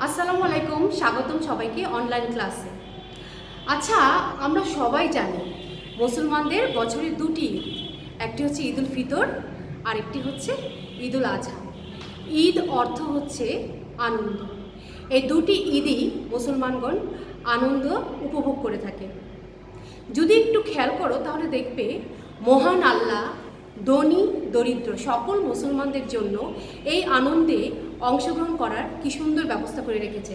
আসসালামু আলাইকুম, স্বাগতম সবাইকে অনলাইন ক্লাসে। আচ্ছা, আমরা সবাই জানি মুসলমানদের বছরে দুটি ঈদ, একটি হচ্ছে ঈদ উল ফিতর আর একটি হচ্ছে ঈদ উল আজহা। ঈদ অর্থ হচ্ছে আনন্দ। এই দুটি ঈদই মুসলমানগণ আনন্দ উপভোগ করে থাকে। যদি একটু খেয়াল করো তাহলে দেখবে মহান আল্লাহ ধনী দরিদ্র সকল মুসলমানদের জন্য এই আনন্দে অংশগ্রহণ করার কি সুন্দর ব্যবস্থা করে রেখেছে।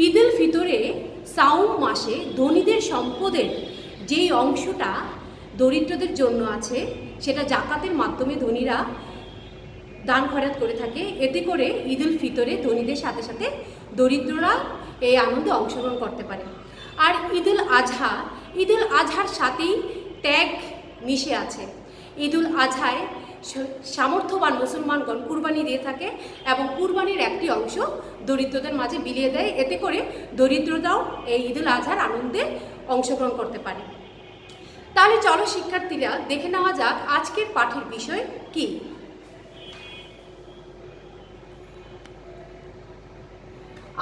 ঈদ উল ফিতরে সাওম মাসে ধনীদের সম্পদের যেই অংশটা দরিদ্রদের জন্য আছে সেটা জাকাতের মাধ্যমে ধনীরা দান খয়রাত করে থাকে। এতে করে ঈদ উল ফিতরে ধনীদের সাথে সাথে দরিদ্ররা এই আনন্দে অংশগ্রহণ করতে পারে। আর ঈদ উল আজহার সাথেই ত্যাগ মিশে আছে। ঈদ উল আজহায় সামর্থ্যবান মুসলমানগণ কুরবানি দিয়ে থাকে এবং কুরবানির একটি অংশ দরিদ্রদের মাঝে বিলিয়ে দেয়। এতে করে দরিদ্ররাও এই ঈদ উল আজহার আনন্দে অংশগ্রহণ করতে পারে। তাহলে চলো শিক্ষার্থীরা দেখে নেওয়া যাক আজকের পাঠের বিষয় কি।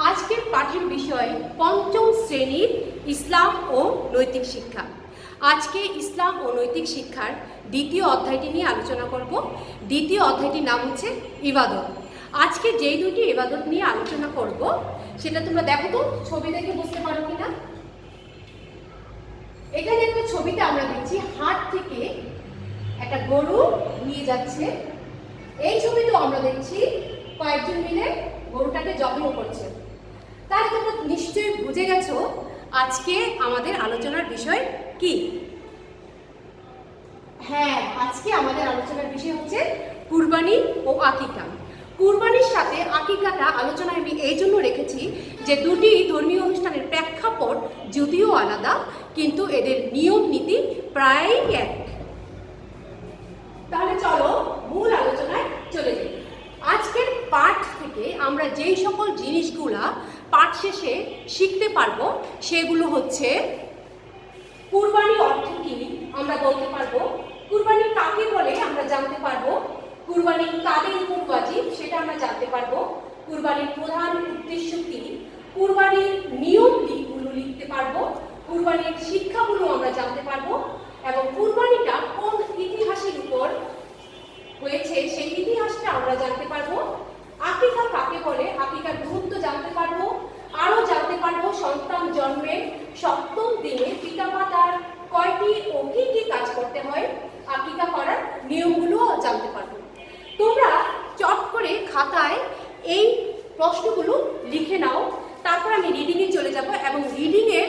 আজকের পাঠের বিষয় পঞ্চম শ্রেণীর ইসলাম ও নৈতিক শিক্ষা। আজকে ইসলাম ও নৈতিক শিক্ষার দ্বিতীয় অধ্যায়টি নিয়ে আলোচনা করব। দ্বিতীয় অধ্যায়টির নাম হচ্ছে ইবাদত। আজকে যেই দুটি ইবাদত নিয়ে আলোচনা করব সেটা তোমরা দেখো তো, ছবি দেখে বুঝতে পারো কিনা। এখানে একটা ছবিতে আমরা দেখছি হাট থেকে একটা গরু নিয়ে যাচ্ছে। এই ছবিতেও আমরা দেখছি কয়েকজন মিলে গরুটাকে যত্ন করছে। তাহলে তোমরা নিশ্চয়ই বুঝে গেছো আজকে আমাদের আলোচনার বিষয় কি। হ্যাঁ, আজকে আমাদের আলোচনার বিষয় হচ্ছে কুরবানি ও আকিকা। কুরবানির সাথে আকিকাটা আলোচনায় আমি এই জন্য রেখেছি যে দুটি ধর্মীয় অনুষ্ঠানের প্রেক্ষাপট যদিও আলাদা, কিন্তু এদের নিয়ম নীতি প্রায় এক। তাহলে চলো মূল আলোচনায় চলে যাই। আজকের পাঠ থেকে আমরা যেই সকল জিনিসগুলা পাঠ শেষে শিখতে পারবো সেগুলো হচ্ছে কুরবানি অর্থ কি আমরা বলতে পারবো, কুরবানি কাকে বলে আমরা জানতে পারবো, কুরবানি কাদের উপর ওয়াজিব সেটা আমরা জানতে পারবো, কুরবানির প্রধান উদ্দেশ্য কি, কুরবানির নিয়মগুলো লিখতে পারবো, কুরবানির শিক্ষাগুলো আমরা জানতে পারবো এবং কুরবানিটা কোন ইতিহাসের উপর হয়েছে সেই ইতিহাসটা আমরা জানতে পারবো। আকিকা কাকে বলে, আকিকার গুরুত্ব জানতে পারবো। আরো জানতে পারবো সন্তান জন্মের সপ্তম দিনে পিতামাতার কয়টি ও কি কি কাজ করতে হয়, আকিকা করার নিয়মগুলো জানতে পারবো। তোমরা চট করে খাতায় এই প্রশ্নগুলো লিখে নাও, তারপর আমি রিডিংয়ে চলে যাব এবং রিডিংয়ে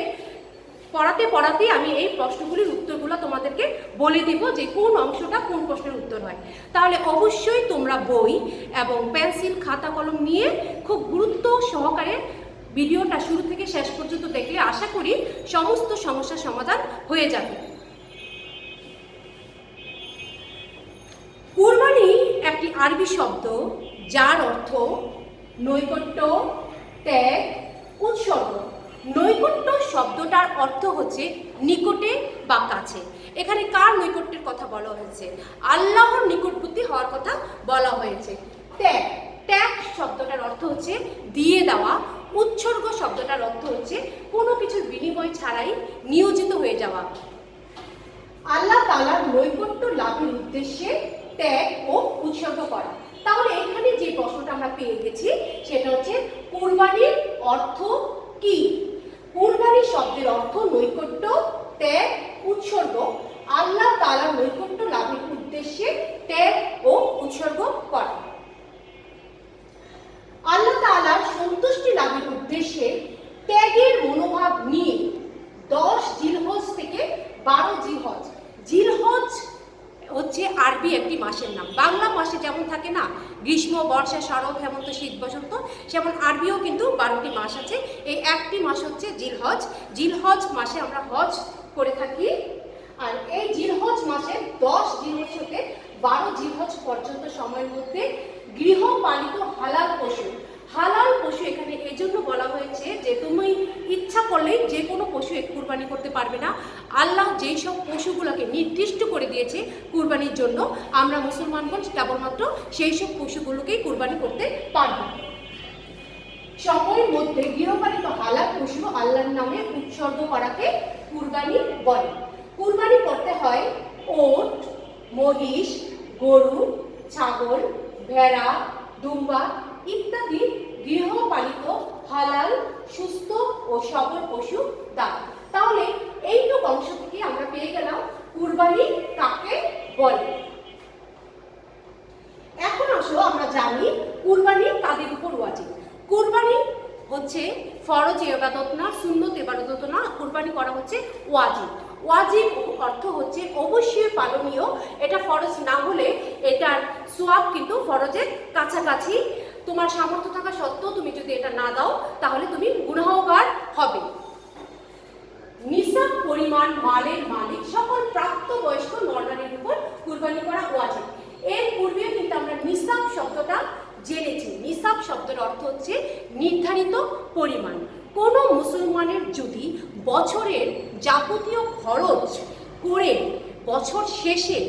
পড়াতে আমি এই প্রশ্নগুলির উত্তরগুলো তোমাদেরকে বলে দেব যে কোন অংশটা কোন প্রশ্নের উত্তর হয়। তাহলে অবশ্যই তোমরা বই এবং পেন্সিল খাতা কলম নিয়ে খুব গুরুত্ব সহকারে ভিডিওটা শুরু থেকে শেষ পর্যন্ত দেখলে আশা করি সমস্ত সমস্যার সমাধান হয়ে যাবে। কুরবানি একটি আরবি শব্দ যার অর্থ নৈকট্য, ত্যাগ, উৎসর্গ। নৈকট্য শব্দটার অর্থ হচ্ছে নিকটে বা কাছে। এখানে কার নৈকট্যের কথা বলা হয়েছে? আল্লাহর নিকটবর্তী হওয়ার কথা বলা হয়েছে। ত্যাগ, ত্যাগ শব্দটার অর্থ হচ্ছে দিয়ে দেওয়া। উৎসর্গ শব্দটার অর্থ হচ্ছে কোনো কিছুর বিনিময় ছাড়াই নিয়োজিত হয়ে যাওয়া। আল্লাহ তাআলার নৈকট্য লাভের উদ্দেশ্যে ত্যাগ ও উৎসর্গ করা। তাহলে এখানে যে প্রশ্নটা আমরা পেয়ে গেছি সেটা হচ্ছে কুরবানির অর্থ কি। কুরবানি শব্দের অর্থ নৈকট্য, ত্যাগ, উৎসর্গ। আল্লাহ তাআলার নৈকট্য লাভের উদ্দেশ্যে ত্যাগ ও উৎসর্গ করা। আল্লাহ তাআলার সন্তুষ্টি লাভের উদ্দেশ্যে ত্যাগের মনোভাব নিয়ে 10 জিলহজ থেকে 12 জিলহজ। জিলহজ হচ্ছে আরবি একটি মাসের নাম। বাংলা মাসে যেমন থাকে না গ্রীষ্ম, বর্ষা, শরৎ, হেমন্ত, শীত, বসন্ত, যেমন আরবিও কিন্তু 12টি মাস আছে। এই একটি মাস হচ্ছে জিলহজ। জিলহজ মাসে আমরা হজ করে থাকি। আর এই জিলহজ মাসে 10 জিলহজ থেকে 12 জিলহজ পর্যন্ত সময়ের মধ্যে গৃহপালিত হালাল পশু, হালাল পশু এখানে এজন্য বলা হয়েছে যে তুমি ইচ্ছা করলেই যে কোনো পশু কুরবানি করতে পারবে না। আল্লাহ যেই সব পশুগুলোকে নির্দিষ্ট করে দিয়েছে কুরবানির জন্য, আমরা মুসলমানগণ কেবলমাত্র সেই সব পশুগুলোকেই কুরবানি করতে পারব। সময়ের মধ্যে গৃহপালিত হালাল পশু আল্লাহর নামে উৎসর্গ করাকে কুরবানি বলে। কুরবানি করতে হয় ওট, মহিষ, গরু, ছাগল, ভেড়া, দুম্বা ইত্যাদি গৃহপালিত হালাল সুস্থ ও সবল পশু দ্বারা। তাহলে এইটুকু অংশ থেকে আমরা পেয়ে গেলাম কুরবানি কাকে বলে। এখন আসো আমরা জানি কুরবানি কাদের উপর ওয়াজিব। কুরবানি হচ্ছে ফরজ ইবাদত না, সুন্নত ইবাদত না, কুরবানি করা হচ্ছে ওয়াজিব। ওয়াজিব অর্থ হচ্ছে অবশ্যই পালনীয়, এটা ফরজ না হলে এটার সওয়াব কিন্তু ফরজের কাছাকাছি। তোমার সামর্থ্য থাকা সত্ত্বেও তুমি যদি এটা না দাও তাহলে তুমি গুনাহগার হবে। নিসাব পরিমাণ মালের মালিক সকল প্রাপ্তবয়স্ক নরনারীর উপর কুরবানি করা ওয়াজিব। এর পূর্বেও কিন্তু আমরা নিসাব শব্দটা জেনেছি। নিসাব শব্দের অর্থ হচ্ছে নির্ধারিত পরিমাণ। কোনো মুসলমানের যদি বছরের যাবতীয় খরচ করে বছর শেষে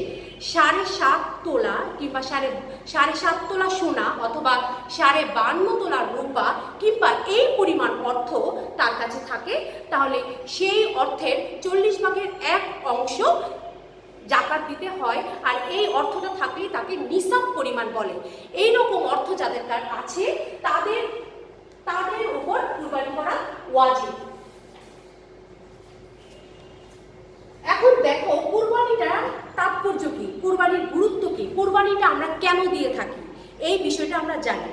7.5 তোলা কিংবা 7.5 তোলা সোনা অথবা 52.5 তোলা রূপা কিংবা এই পরিমাণ অর্থ তার কাছে থাকে, তাহলে সেই অর্থের 40 ভাগের 1 অংশ জাকাত দিতে হয়। আর এই অর্থটা থাকলে তাকে নিসাব পরিমাণ বলে। এই রকম অর্থ যাদের আছে তাদের উপর কুরবানি করা ওয়াজিব। এখন দেখো কুরবানিটার তাৎপর্য কি, কুরবানির গুরুত্ব কি, কুরবানিটা আমরা কেন দিয়ে থাকি, এই বিষয়টা আমরা জানি।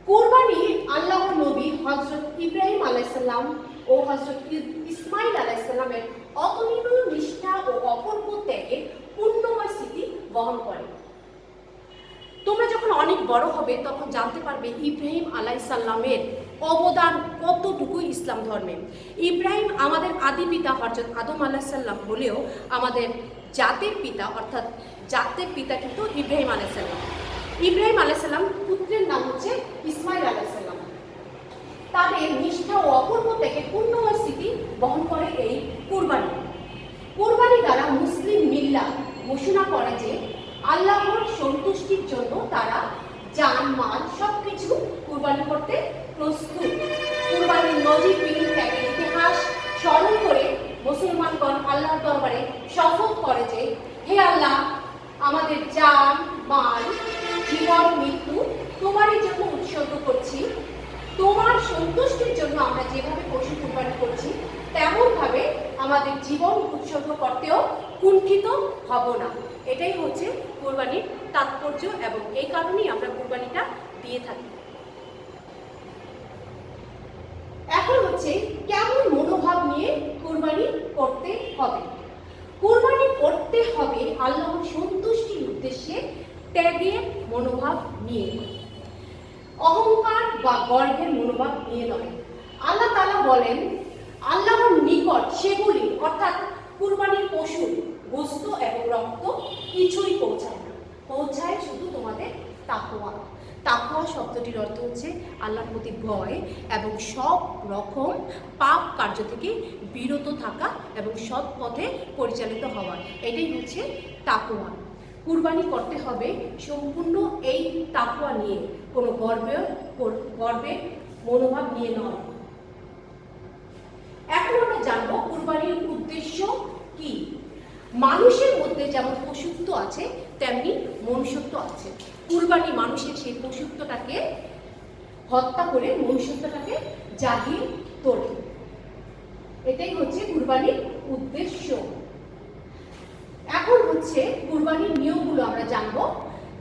কুরবানি আল্লাহর নবী হযরত ইব্রাহিম আলাইহিস সালাম ও হযরত ইসমাইল আলাইহিস সালামের অতুলনীয় নিষ্ঠা ও অপূর্ব ত্যাগের পুণ্যময় স্মৃতি বহন করে। তোমরা যখন অনেক বড় হবে তখন জানতে পারবে ইব্রাহিম আলাইহিস সালামের অবদান কতটুকু ইসলাম ধর্মে। ইব্রাহিম আমাদের আদি পিতা হযরত আদম আলাইহিস সালাম হলেও আমাদের জাতির পিতা অর্থাৎ জাতের পিতা কিন্তু ইব্রাহিম আলাইহিস সালাম। ইব্রাহিম আলাইহিস সালাম পুত্রের নাম হচ্ছে ইসমাইল আলাইহিস সালাম। তাদের নিষ্ঠা ও অপূর্ব থেকে পুণ্যময় স্মৃতি বহন করে এই কুরবানি। কুরবানি দ্বারা মুসলিম মিল্লাত ঘোষণা করে যে আল্লাহর সন্তুষ্টির জন্য তারা জান মাল সবকিছু কুরবানি করতে প্রস্তুত। কুরবানির নজিরবিহীন ত্যাগের ইতিহাস স্মরণ করে মুসলমানগণ আল্লাহর দরবারে শপথ করে যে হে আল্লাহ, আমাদের জান মাল জীবন মৃত্যু তোমারই জন্য উৎসর্গ করছি। তোমার সন্তুষ্টির জন্য আমরা যেভাবে পশু কুরবানি করছি তেমনভাবে আমাদের জীবন উৎসর্গ করতেও কুণ্ঠিত হব না। এটাই হচ্ছে কুরবানির তাৎপর্য এবং এই কারণেই আমরা কুরবানিটা দিয়ে থাকি। এখন হচ্ছে কেমন মনোভাব নিয়ে কুরবানি করতে হবে। কুরবানি করতে হবে আল্লাহর সন্তুষ্টির উদ্দেশ্যে ত্যাগের মনোভাব নিয়ে, অহংকার বা গর্বের মনোভাব নিয়ে নয়। আল্লাহ তাআলা বলেন আল্লাহর নিকট সেগুলি অর্থাৎ কুরবানির পশু গোশত এবং রক্ত কিছুই পৌঁছায় না, পৌঁছায় শুধু তোমাদের তাকওয়া। তাকওয়া শব্দটির অর্থ হচ্ছে আল্লাহর প্রতি ভয় এবং সব রকম পাপ কার্য থেকে বিরত থাকা এবং সৎ পথে পরিচালিত হওয়া, এটাই হচ্ছে তাকওয়া। কুরবানি করতে হবে সম্পূর্ণ এই তাকওয়া নিয়ে, কোনো গর্বের মনোভাব নিয়ে নয়। এখন আমরা জানবো কুরবানির উদ্দেশ্য কি। মানুষের মধ্যে যেমন পশুত্ব আছে তেমনি মনুষ্যত্ব আছে। কুরবানি মানুষের সেই পশুত্বটাকে হত্যা করে মনুষ্যত্বটাকে জাগিয়ে তোলে, এটাই হচ্ছে কুরবানির উদ্দেশ্য। এখন হচ্ছে কুরবানির নিয়মগুলো আমরা জানবো।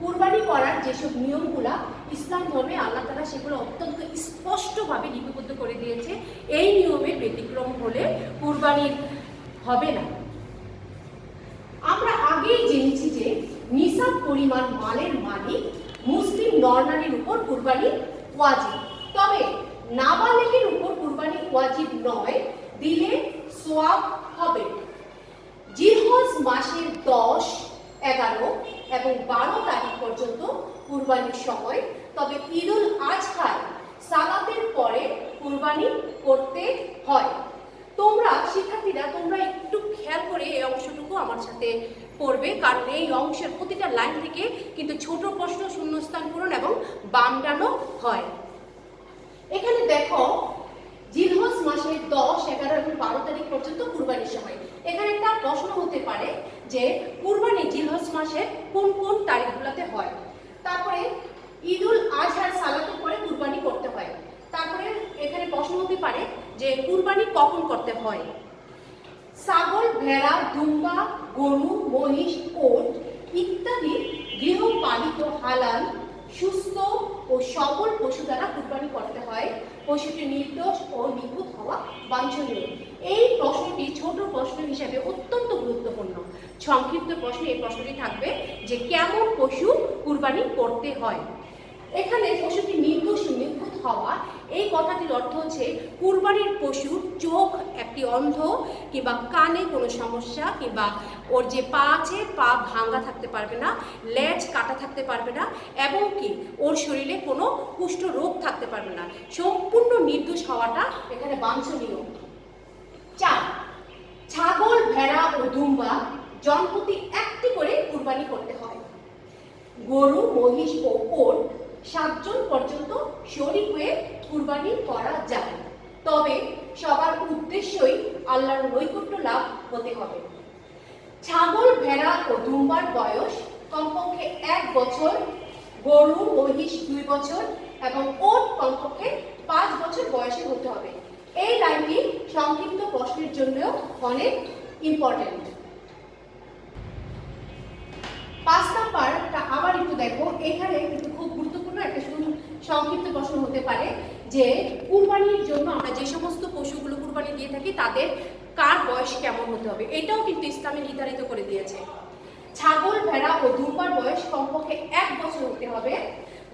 কুরবানি করার যেসব নিয়মগুলা ইসলাম ধর্মে আল্লাহ তাআলা সেগুলো অত্যন্ত স্পষ্টভাবে লিপিবদ্ধ করে দিয়েছে। এই নিয়মের ব্যতিক্রম হলে কুরবানির হবে না। আমরা আগেই জেনেছি যে নিসাব পরিমাণ মালের মালিক মুসলিম নরনারীর উপর কুরবানি ওয়াজিব, তবে নাবালেগের উপর কুরবানি ওয়াজিব নয়, দিলে সওয়াব হবে। জিলহজ মাসের 10, 11 এবং 12 তারিখ পর্যন্ত কুরবানির সময়, তবে ঈদুল আজহায় সালাতের পরে কুরবানি করতে হয়। তোমরা শিক্ষার্থীরা তোমরা একটু খেয়াল করে এই অংশটুকু আমার সাথে পড়বে, কারণ এই অংশের প্রতিটা লাইন থেকে কিন্তু ছোট প্রশ্ন, শূন্যস্থান পূরণ এবং বাম ডানো হয়। এখানে দেখো জিলহজ মাসের 10, 11 এবং 12 তারিখ পর্যন্ত কুরবানির সময়। এখানে একটা প্রশ্ন হতে পারে যে কুরবানি জিলহজ মাসের কোন কোন তারিখগুলোতে হয়। তারপরে ঈদুল আজহার সালাতের পরে কুরবানি করতে হয়। তারপরে এখানে প্রশ্ন হতে পারে যে কুরবানি কখন করতে হয়। ছাগল, ভেড়া, দুম্বা, গরু, মহিষ, ওট ইত্যাদি গৃহপালিত হালাল, সুস্থ ও সবল পশু দ্বারা কুরবানি করতে হয়। পশুটি নির্দোষ ও নিখুঁত হওয়া বাঞ্ছনীয়। এই প্রশ্নটি ছোট প্রশ্ন হিসেবে অত্যন্ত গুরুত্বপূর্ণ। সংক্ষিপ্ত প্রশ্নে এই প্রশ্নটি থাকবে যে কেমন পশু কুরবানি করতে হয়। এখানে পশুটি নির্দোষ ও নিখুঁত হওয়া, এই কথাটির অর্থ হচ্ছে কুরবানির পশুর চোখ একটি অন্ধ কিংবা কানে কোনো সমস্যা কিংবা ওর যে পা আছে পা ভাঙ্গা থাকতে পারবে না, লেজ কাটা থাকতে পারবে না এবং কি ওর শরীরে কোনো কুষ্ঠ রোগ থাকতে পারবে না। সম্পূর্ণ নির্দোষ হওয়াটা এখানে বাঞ্ছনীয়। 4, ছাগল, ভেড়া ও দুম্বা জনপ্রতি একটি করে কুরবানি করতে হয়। গরু, মহিষ ও ওট 7 জন পর্যন্ত শরীক হয়ে কুরবানি করা যায়, তবে সবার উদ্দেশ্যই আল্লাহর নৈকট্য লাভ হতে হবে। ছাগল, ভেড়া ও দুম্বার বয়স কমপক্ষে 1 বছর, গরু, মহিষ 2 বছর এবং ওট কমপক্ষে 5 বছর বয়সে হতে হবে। এই লাইনটি সংক্ষিপ্ত প্রশ্নের জন্য অনেক ইম্পর্টেন্ট। 5 নাম্বারটা আবার একটু দেখো, এখানে কিন্তু খুব গুরুত্বপূর্ণ একটা সংক্ষিপ্ত প্রশ্ন হতে পারে যে কুরবানির জন্য আমরা যে সমস্ত পশুগুলো কুরবানি দিয়ে থাকি তাদের কার বয়স কেমন হতে হবে, এটাও কিন্তু ইসলামে নির্ধারিত করে দিয়েছে। ছাগল, ভেড়া ও দুম্বার বয়স কমপক্ষে 1 বছর হতে হবে,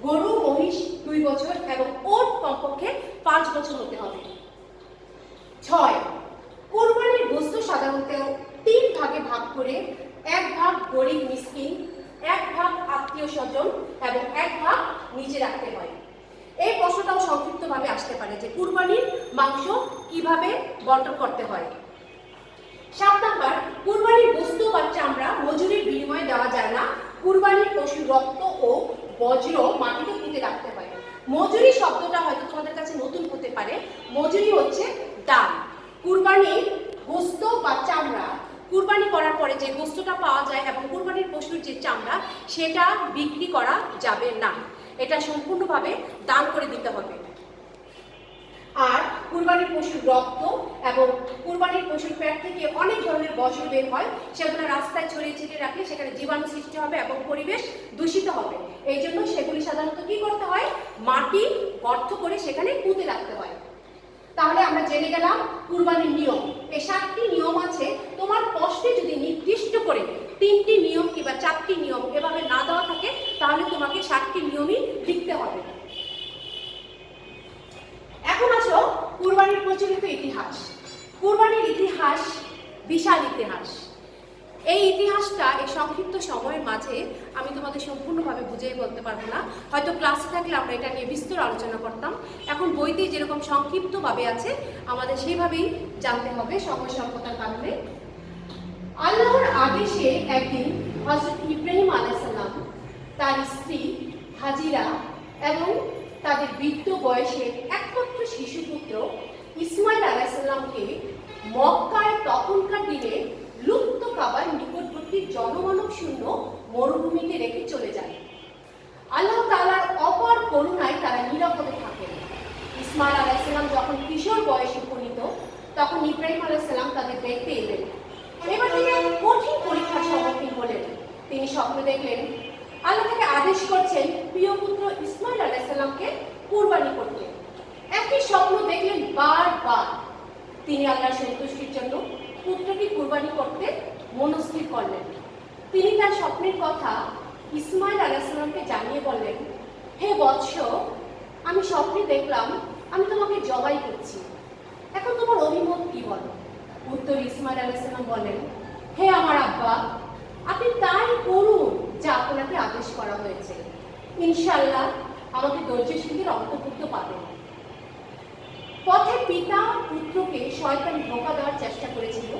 গরু, মহিষ 2 বছর এবং ওট কমপক্ষে 5 বছর হতে হবে। 6, কুরবানির বস্তু সাধারণত 3 ভাগে ভাগ করে 1 ভাগ গরিব মিসকিন, 1 ভাগ আত্মীয় স্বজন এবং 1 ভাগ নিজে রাখতে হয়। এই প্রশ্নটাও সংক্ষিপ্তভাবে আসতে পারে যে কুরবানির মাংস কিভাবে বন্টন করতে হয়। 7 নাম্বার, কুরবানির বস্তু বা চামড়া মজুরির বিনিময়ে দেওয়া যায় না। কুরবানির পশুর রক্ত ও বজ্র মাটিতে পুঁতে রাখতে হয়। মজুরি শব্দটা হয়তো তোমাদের কাছে নতুন হতে পারে। মজুরি হচ্ছে দাম। কুরবানির গোশত বা চামড়া কুরবানি করার পরে যে গোশতটা পাওয়া যায় এবং কুরবানির পশুর যে চামড়া সেটা বিক্রি করা যাবে না, এটা সম্পূর্ণভাবে দান করে দিতে হবে। আর কুরবানির পশুর রক্ত এবং কুরবানির পশুর পেট থেকে অনেক ধরনের বর্জ্য বের হয়, সেগুলো রাস্তায় ছড়িয়ে ছিটিয়ে রাখলে সেখানে জীবাণু সৃষ্টি হবে এবং পরিবেশ দূষিত হবে। এই জন্য সেগুলি সাধারণত কি করতে হয়, মাটি গর্ত করে সেখানে পুঁতে রাখতে হয়। তাহলে আমরা জেনে গেলাম কুরবানির নিয়ম। এই 7টি নিয়ম আছে। তোমার প্রশ্নে যদি নির্দিষ্ট করে 3টি নিয়ম কিংবা 4টি নিয়ম এভাবে না দেওয়া থাকে তাহলে তোমাকে 7টি নিয়মই লিখতে হবে। এখন আসো কুরবানির প্রচলিত ইতিহাস। কুরবানির ইতিহাস বিশাল ইতিহাস। এই ইতিহাসটা এই সংক্ষিপ্ত সময়ের মাঝে আমি তোমাদের সম্পূর্ণভাবে বুঝিয়ে বলতে পারবো না। হয়তো ক্লাসে থাকলে আমরা এটা নিয়ে বিস্তর আলোচনা করতাম। এখন বইতে যেরকম সংক্ষিপ্তভাবে আছে আমাদের সেইভাবেই জানতে হবে সময় স্বল্পতার কারণে। আল্লাহর আদেশে একদিন হযরত ইব্রাহিম আলাইহিস সালাম, তার স্ত্রী হাজিরা এবং তাদের বৃদ্ধ বয়সের একমাত্র শিশুপুত্র ইসমাইল আলাইহিস সালামকে মক্কায় তখনকার দিনে লুপ্ত কাবার নিকটবর্তী জনমানব শূন্য মরুভূমিতে রেখে চলে যায়। আল্লাহ তাআলার অপার করুণায় তারা নিরাপদে থাকেন। ইসমাইল আলাইহিস সালাম যখন কিশোর বয়সে উপনীত তখন ইব্রাহিম আলাইহিস সালাম তাদের দেখতে এলেন। এবার তিনি এক কঠিন পরীক্ষার সম্মুখীন হলেন। তিনি স্বপ্ন দেখলেন আল্লাহ তাকে আদেশ করছেন প্রিয় পুত্র ইসমাইল আলাইহিস সালামকে কুরবানি করতে। একই স্বপ্ন দেখলেন বারবার। তিনি আল্লাহর সন্তুষ্টির জন্য পুত্রকে কুরবানি করতে মনস্থির করলেন। তিনি তার স্বপ্নের কথা ইসমাইল আলাইহিস সালামকে জানিয়ে বললেন, হে বৎস, আমি স্বপ্নে দেখলাম আমি তোমাকে জবাই করছি, এখন তোমার অভিমত কি বলো? উত্তর ইসমাইল আলাইহিস সালাম বলেন, হে আমার আব্বা, আপনি তাই করুন যা আপনাকে আদেশ করা হয়েছে। ইনশাআল্লাহ আমাকে ধৈর্যশীলদের অন্তর্ভুক্ত পাবেন। পথে পিতা পুত্রকে শয়তান ধোঁকা দেওয়ার চেষ্টা করেছিল,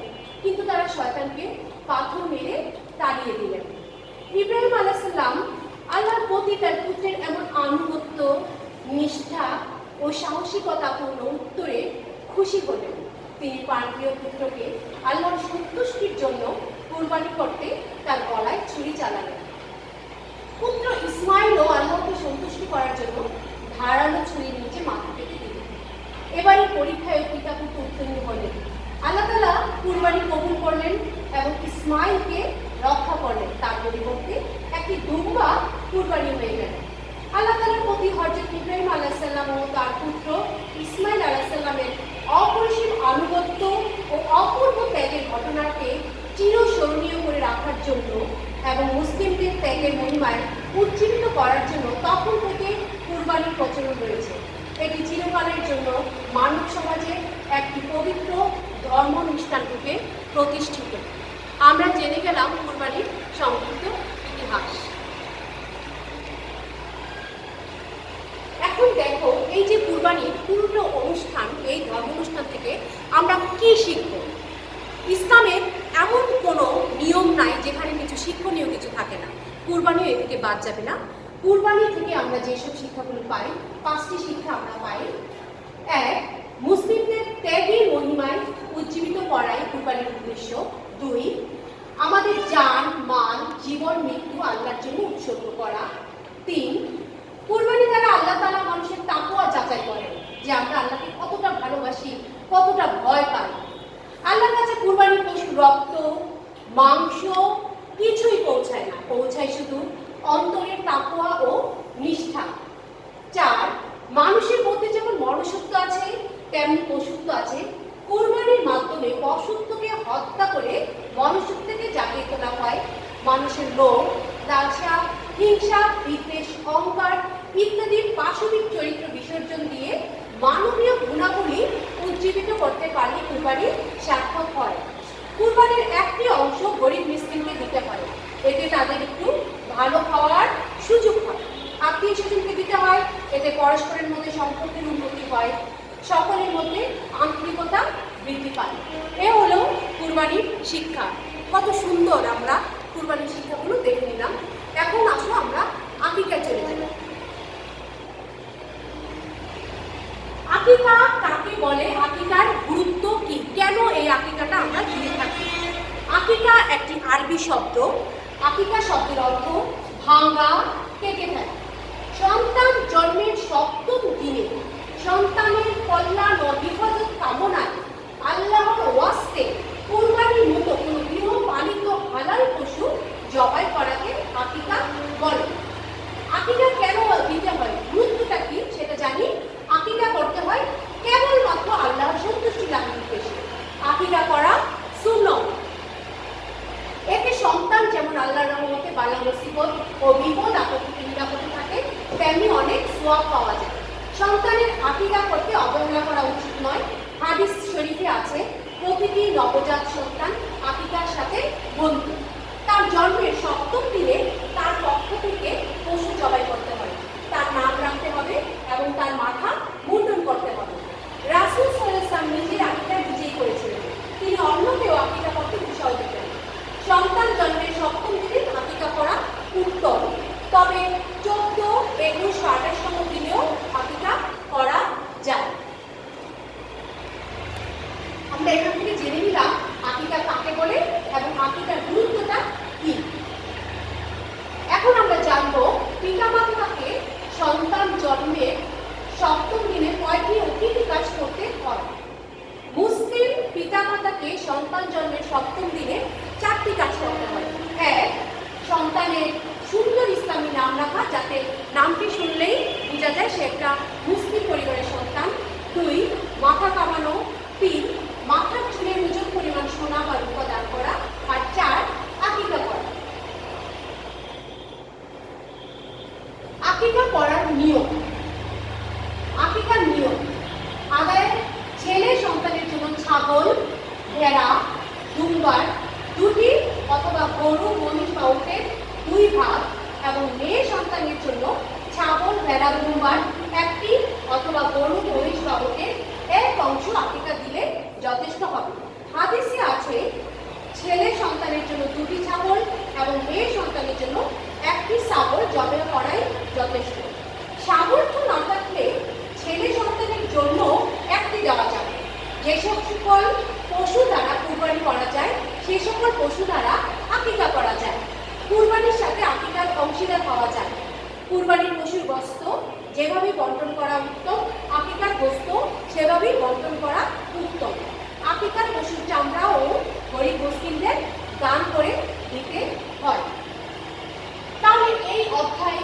কিন্তু তারা শয়তানকে পাথর মেরে তাড়িয়ে দিলেন। ইব্রাহিম আলাইহিস সালাম আল্লাহর প্রতি তার পুত্রের এমন আনুগত্য, নিষ্ঠা ও সাহসিকতাপূর্ণ উত্তরে খুশি হলেন। তিনি প্রাণপ্রিয় পুত্রকে আল্লাহর সন্তুষ্টির জন্য কুরবানি করতে তার গলায় ছুরি চালালেন। পুত্র ইসমাইলও আল্লাহকে সন্তুষ্টি করার জন্য ধারালো ছুরির নিচে মাথা কেটে দিলেন। এবারে পরীক্ষায় পিতা পুত্র উত্তীর্ণ হলেন। আল্লাহ তাআলা কুরবানি কবুল করলেন এবং ইসমাইলকে রক্ষা করলেন। তার পরিবর্তে একটি দুম্বা কুরবানি হয়ে গেল। আল্লাহ তাআলার প্রতি হযরত ইব্রাহিম আলাইহিস সালাম ও তার পুত্র ইসমাইল আলাইহিস সালামের অপরিসীম আনুগত্য ও অপূর্ব ত্যাগের ঘটনাকে চিরস্মরণীয় করে রাখার জন্য এবং মুসলিমদের ত্যাগের মহিমায় উজ্জীবিত করার জন্য তখন থেকে কুরবানির প্রচলন রয়েছে। এটি চিরকালের জন্য মানব সমাজে একটি পবিত্র ধর্মনিষ্ঠান রূপে প্রতিষ্ঠিত। আমরা জেনে গেলাম কুরবানির সংক্ষিপ্ত ইতিহাস। এখন দেখো, এই যে কুরবানির পূর্ণ অনুষ্ঠান, এই ধর্ম অনুষ্ঠান থেকে আমরা কি শিখব? ইসলামের এমন কোনো নিয়ম নাই যেখানে কিছু শিক্ষণীয় কিছু থাকে না। কুরবানিও এ থেকে বাদ যাবে না। কুরবানি থেকে আমরা যেসব শিক্ষাগুলো পাই, 5টি শিক্ষা আমরা পাই। 1, মুসলিমদের ত্যাগের মহিমায় উজ্জীবিত করাই কুরবানির উদ্দেশ্য। 2, আমাদের জান, মাল, জীবন, মৃত্যু আল্লাহর জন্য উৎসর্গ করা। 3, কুরবানি দ্বারা আল্লাহ তাআলা মানুষের তাকওয়া যাচাই করেন, যে আমরা আল্লাহকে কতটা ভালোবাসি, কতটা ভয় পাই। আল্লাহর কাছে কুরবানির পশুর রক্ত, মাংস কিছুই পৌঁছায় না, পৌঁছায় শুধু অন্তরের তাকওয়া ও নিষ্ঠা। 4, মানুষের মধ্যে যেমন মনুষ্যত্ব আছে তেমনি পশুত্ব আছে। কুরবানির মাধ্যমে পশুত্বকে হত্যা করে মনুষ্যত্বকে জাগিয়ে তোলা হয়। মানুষের লোভ, লালসা, হিংসা, বিদ্বেষ, অহংকার ইত্যাদির পাশবিক চরিত্র বিসর্জন দিয়ে মানবীয় গুণাবলী উজ্জীবিত করতে পারলে কুরবানি সার্থক হয়। কুরবানির একটি অংশ গরিব মিসকিনকে দিতে হয়, এতে তাদের একটু ভালো খাওয়ার সুযোগ হয়। আত্মীয় স্বজনকে দিতে হয়, এতে পরস্পরের মধ্যে সম্পর্কের উন্নতি হয়, সকলের মধ্যে আন্তরিকতা বৃদ্ধি পায়। এ হলো কুরবানির শিক্ষা। কত সুন্দর আমরা কুরবানির শিক্ষাগুলো দেখে নিলাম। এখন আসো আমরা আকিকায় চলে যাব। আকিকা কাকে বলে? আকিকার গুরুত্ব কি? কেন এই আকিকাটা আমরা দিয়ে থাকি? আকিকা একটি আরবি শব্দ। আকিকা শব্দের অর্থ ভাঙা, কেটে ফেলা। সন্তান জন্মের 7ম দিনে সন্তানের কল্যাণ ও হেফাজত কামনায় আল্লাহর ওয়াস্তে কুরবানির মতো কোনো গৃহপালিত হালাল পশু জবাই করাকে আকিকা বলে। আকিকা কেন দিতে হয়, গুরুত্বটা কি সেটা জানি। আকিকা করতে হয় কেবলমাত্র আল্লাহর সন্তুষ্টি লাভের উদ্দেশ্যে। আকিকা করা সুন্নাত। এতে সন্তান যেমন আল্লাহর রহমতে বালা মুসিবত ও বিপদ আপদ থেকে নিরাপদে থাকে, তেমনি অনেক সওয়াব পাওয়া যায়। সন্তানের আকিকা করতে অবহেলা করা উচিত নয়। হাদিস শরীফে আছে, প্রতিটি নবজাত সন্তান আকিকার সাথে বন্ধু। তার জন্মের 7ম দিনে তার পক্ষ থেকে পশু জবাই করতে হবে, তার নাম রাখতে হবে এবং তার মাথা মুন্ডন করতে হবে। রাসূল সাল্লাল্লাহু আলাইহি ওয়াসাল্লাম নিজের আকিকা নিজেই করেছিলেন। তিনি অন্যকেও আকিকা করতে উৎসাহ দিতেন। সন্তান জন্মের 7ম দিনে আকিকা করা উত্তম, তবে 14, 21, 28তম দিনেও আকিকা করা যায়। আমরা এখান থেকে জেনে নিলাম আকিকা কাকে বলে এবং আকিকার গুরুত্বটা কি। এখন আমরা জানবো পিতামাতাকে সন্তান জন্মের 7ম দিনে কয়টি অতীত কাজ করতে হয়। মুসলিম পিতামাতাকে সন্তান জন্মের 7ম দিনে 4টি কাজ করতে হয়। 1, সন্তানের সুন্দর ইসলামী নাম রাখা, যাতে নামটি শুনলেই বোঝা যায় সে একটা মুসলিম পরিবারের সন্তান। 2, মাথা কামানো। 3, মাথার চুলের ওজন পরিমাণ সোনা বা রূপা দান করা। আর 4, আকিকা করা। আকিকা করার নিয়ম। আকিকার নিয়ম আদায়: ছেলে সন্তানের জন্য ছাগল, ভেড়া, দুম্বার 2টি অথবা গরু, মহিষ বা উটের 2 ভাগ, এবং মেয়ে সন্তানের জন্য ছাগল, ভেড়া, দুম্বার 1টি অথবা গরু, মহিষ বা উটের 1 অংশ আকিকা দিলে যথেষ্ট হবে। হাদিসে আছে, ছেলে সন্তানের জন্য 2টি ছাগল এবং মেয়ে সন্তানের জন্য 1টি ছাগল জবাই করাই যথেষ্ট। সামর্থ্য না থাকলে ছেলে জন্য একটি দেওয়া যাবে। যে সকল পশু দ্বারা কুরবানি করা যায় সেই সকল পশু দ্বারা আকিকা করা যায়। কুরবানির সাথে আকিকার অংশীদার হওয়া যায়। কুরবানির পশুর গোশত যেভাবে বন্টন করা উত্তম, আকিকার গোশত সেভাবেই বন্টন করা উত্তম। আকিকার পশুর চামড়াও গরিব মুসলিমদের দান করে দিতে হয়। তাহলে এই অধ্যায়,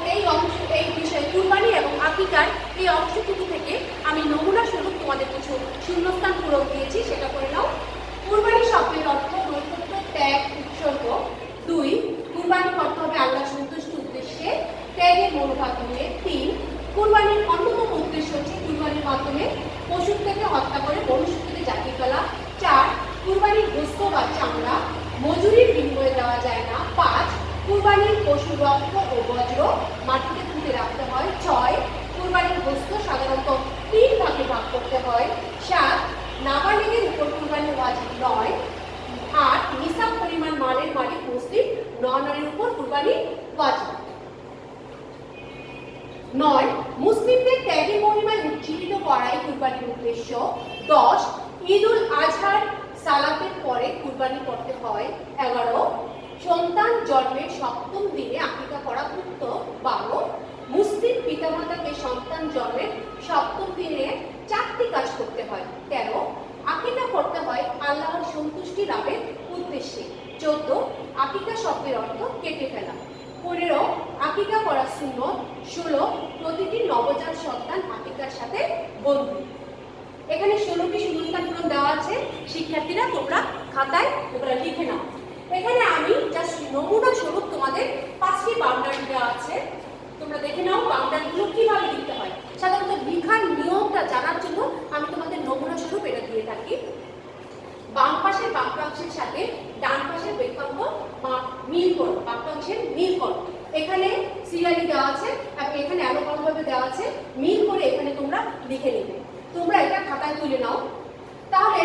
এই বিষয়ে কুরবানি এবং আকিকার এই অংশটুকু থেকে আমি নমুনা স্বরূপ তোমাদের কিছু শূন্যস্থান পূরণ দিয়েছি, সেটা করে নাও। কুরবানি শব্দের অর্থ নৈকট্য, ত্যাগ, উৎসর্গ। 2, কুরবানি করতে হবে আল্লাহ সন্তুষ্ট উদ্দেশ্যে, ত্যাগের মনোভাব নিয়ে। 3, কুরবানির অন্যতম উদ্দেশ্য হচ্ছে কুরবানির মাধ্যমে পশুর থেকে হত্যা করে মনুষ্যকে জাতিয়ে ফেলা। 4, কুরবানির গোশত বা চামড়া মজুরির বিনিময়ে দেওয়া যায় না। 5, কুরবানির পশুর রক্ত ও বজ্র মাটিতে পুঁতে রাখতে হয়। 6, কুরবানির গোশত সাধারণত 3 ভাগে ভাগ করতে হয়। 7, নাবালিগের উপর কুরবানি ওয়াজিব নয়। 8, নিসাব পরিমাণ মালের মালিক মুসলিম নর-নারীর উপর কুরবানি ওয়াজিব। 9, মুসলিমদের ত্যাগের মহিমায় উজ্জীবিত করাই কুরবানির উদ্দেশ্য। 10, ঈদুল আজহার সালাতের পরে কুরবানি করতে হয়। 11, সন্তান জন্মের 7ম দিনে আকিকা করা উত্তম। 12, মুসলিম পিতামাতাকে সন্তান জন্মের 7ম দিনে 4টি কাজ করতে হয়। 13, আকিকা করতে হয় আল্লাহর সন্তুষ্টি লাভের উদ্দেশ্যে। 14, আকিকা শব্দের অর্থ কেটে ফেলা। 15, আকিকা করা সুন্নত। 16, প্রতিটি নবজাত সন্তান আকিকার সাথে বন্ধু। এখানে 16টি শূন্যস্থান পূরণ দেওয়া আছে, শিক্ষার্থীরা তোমরা খাতায় তোমরা লিখে নাও। এখানে আমি জাস্ট নমুনা স্বরূপ তোমাদের 5টি বাউন্ডারি দেওয়া আছে, তোমরা দেখে নাও বাউন্ডারিগুলো কিভাবে লিখতে হয়। সাধারণত লিখার নিয়মটা জানার জন্য আমি তোমাদের নমুনা স্বরূপ এটা দিয়ে থাকি। বাম পাশের বাক্যাংশের সাথে ডান পাশের বাক্যাংশ মিল করো, বাক্যাংশের মিল করো। এখানে সিরিয়ালি দেওয়া আছে এবং এখানে আলোকভাবে দেওয়া আছে, মিল করে এখানে তোমরা লিখে নেবে। তোমরা এটা খাতায় তুলে নাও। তাহলে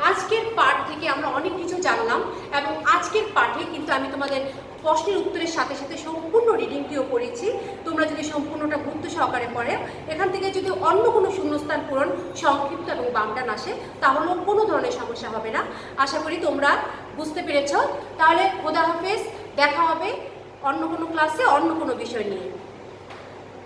আজকের পাঠ থেকে আমরা অনেক কিছু জানলাম এবং আজকের পাঠে কিন্তু আমি তোমাদের প্রশ্নের উত্তরের সাথে সাথে সম্পূর্ণ রিডিংটিও করেছি। তোমরা যদি সম্পূর্ণটা গুরুত্ব সহকারে পড়ে এখান থেকে যদি অন্য কোনো শূন্যস্থান পূরণ সংক্ষিপ্ত এবং বামটান আসে তাহলেও কোনো ধরনের সমস্যা হবে না। আশা করি তোমরা বুঝতে পেরেছ। তাহলে খোদা হাফেজ, দেখা হবে অন্য কোনো ক্লাসে অন্য কোনো বিষয় নিয়ে।